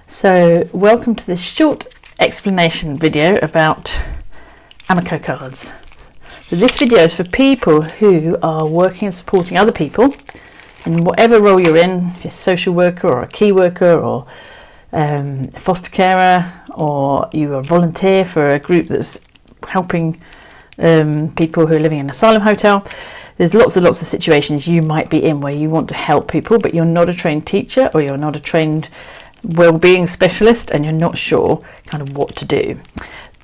So welcome to this short explanation video about Amiko Cards. So this video is for people who are working and supporting other people in whatever role you're in, if you're a social worker or a key worker or a foster carer, or you're a volunteer for a group that's helping people who are living in an asylum hotel. There's lots and lots of situations you might be in where you want to help people, but you're not a trained teacher or you're not a trained wellbeing specialist and you're not sure kind of what to do.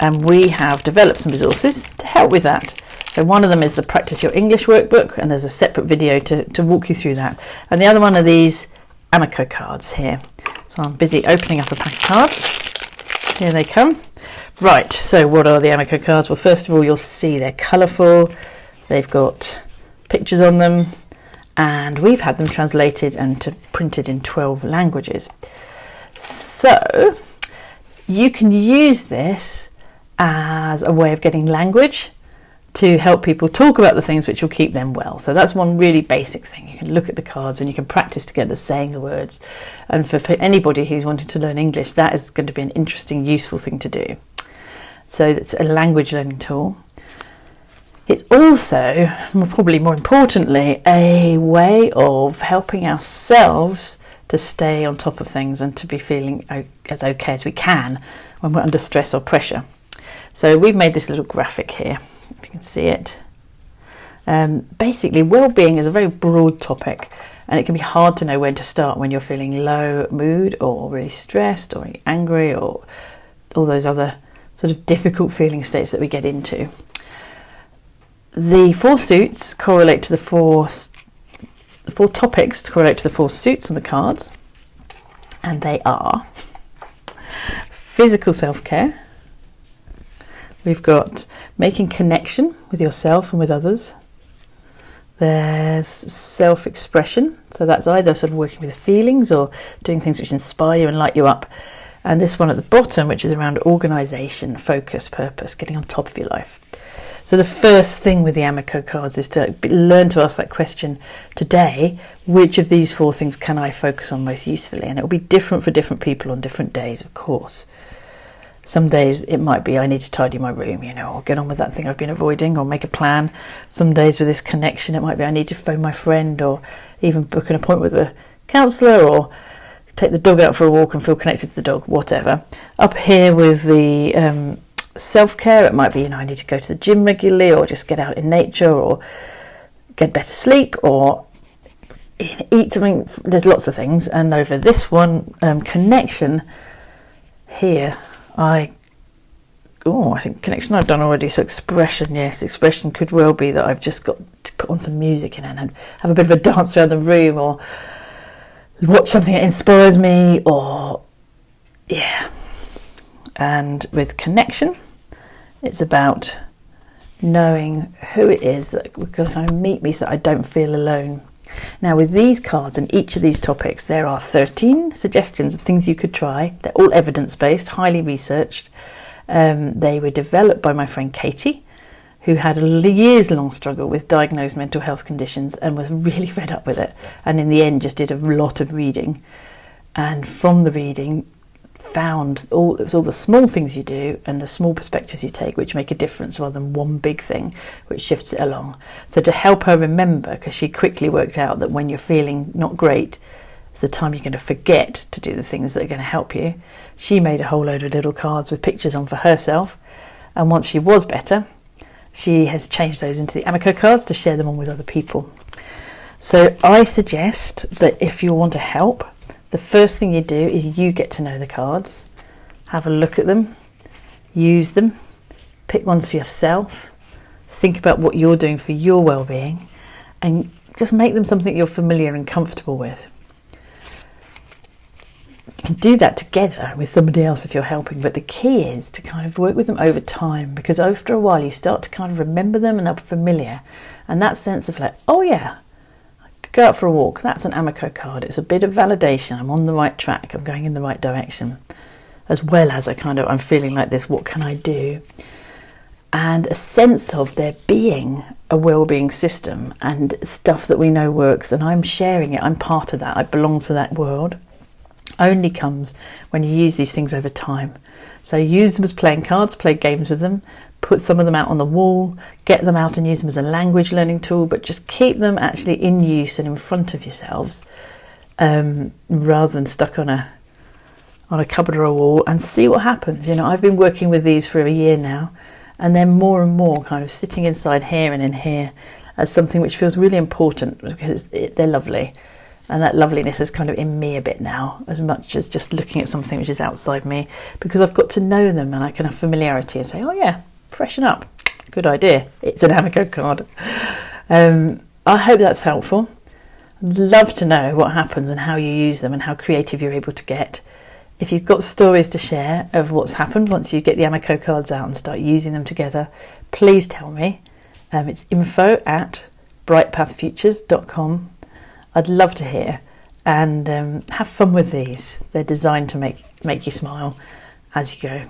And we have developed some resources to help with that. So one of them is the Practice Your English workbook, and there's a separate video to walk you through that. And the other one are these Amiko cards here. So I'm busy opening up a pack of cards. Here they come. Right, so what are the Amiko cards? Well, first of all, you'll see they're colourful. They've got pictures on them, and we've had them translated and printed in 12 languages. So you can use this as a way of getting language to help people talk about the things which will keep them well. So that's one really basic thing. You can look at the cards and you can practice together saying the words. And for anybody who's wanting to learn English, that is going to be an interesting, useful thing to do. So it's a language learning tool. It's also, probably more importantly, a way of helping ourselves to stay on top of things and to be feeling as okay as we can when we're under stress or pressure. So we've made this little graphic here, if you can see it. Basically, well-being is a very broad topic, and it can be hard to know when to start when you're feeling low mood or really stressed or really angry or all those other sort of difficult feeling states that we get into. The four suits correlate to the four topics correlate to the four suits on the cards, and they are physical self-care. We've got making connection with yourself and with others. There's self-expression, so that's either sort of working with the feelings or doing things which inspire you and light you up. And this one at the bottom, which is around organisation, focus, purpose, getting on top of your life. So the first thing with the Amiko cards is to learn to ask that question today: which of these four things can I focus on most usefully? And it will be different for different people on different days, of course. Some days it might be I need to tidy my room, or get on with that thing I've been avoiding, or make a plan. Some days with this connection, it might be I need to phone my friend, or even book an appointment with a counsellor, or take the dog out for a walk and feel connected to the dog, whatever. Up here with the self-care, it might be, I need to go to the gym regularly, or just get out in nature, or get better sleep, or eat something. There's lots of things. And over this one, connection, here, I think connection I've done already. So expression, yes, expression could well be that I've just got to put on some music and have a bit of a dance around the room, or watch something that inspires me, or and with connection, it's about knowing who it is that will kind of meet me so I don't feel alone. Now with these cards and each of these topics, there are 13 suggestions of things you could try. They're all evidence-based, highly researched. They were developed by my friend Katie, who had a years-long struggle with diagnosed mental health conditions and was really fed up with it, and in the end just did a lot of reading, and from the reading found it was all the small things you do and the small perspectives you take which make a difference, rather than one big thing which shifts it along. So to help her remember, because she quickly worked out that when you're feeling not great, it's the time you're going to forget to do the things that are going to help you, she made a whole load of little cards with pictures on for herself, and once she was better, she has changed those into the Amiko cards to share them on with other people. So I suggest that if you want to help, the first thing you do is you get to know the cards, have a look at them, use them, pick ones for yourself, think about what you're doing for your well-being, and just make them something you're familiar and comfortable with. You can do that together with somebody else if you're helping, but the key is to kind of work with them over time, because after a while you start to kind of remember them and are familiar, and that sense of like, oh yeah, go out for a walk, that's an Amiko card. It's a bit of validation. I'm on the right track. I'm going in the right direction. As well as I'm feeling like this, what can I do? And a sense of there being a well-being system and stuff that we know works, and I'm sharing it. I'm part of that. I belong to that world. only comes when you use these things over time. So use them as playing cards, play games with them, put some of them out on the wall, get them out and use them as a language learning tool, but just keep them actually in use and in front of yourselves, rather than stuck on a cupboard or a wall, and see what happens. You know, I've been working with these for a year now, and they're more and more kind of sitting inside here and in here as something which feels really important, because they're lovely. And that loveliness is kind of in me a bit now, as much as just looking at something which is outside me, because I've got to know them and I can have familiarity and say, oh yeah, freshen up. Good idea. It's an Amiko card. I hope that's helpful. I'd love to know what happens and how you use them and how creative you're able to get. If you've got stories to share of what's happened once you get the Amiko cards out and start using them together, please tell me. It's info@brightpathfutures.com. I'd love to hear, and have fun with these. They're designed to make you smile as you go.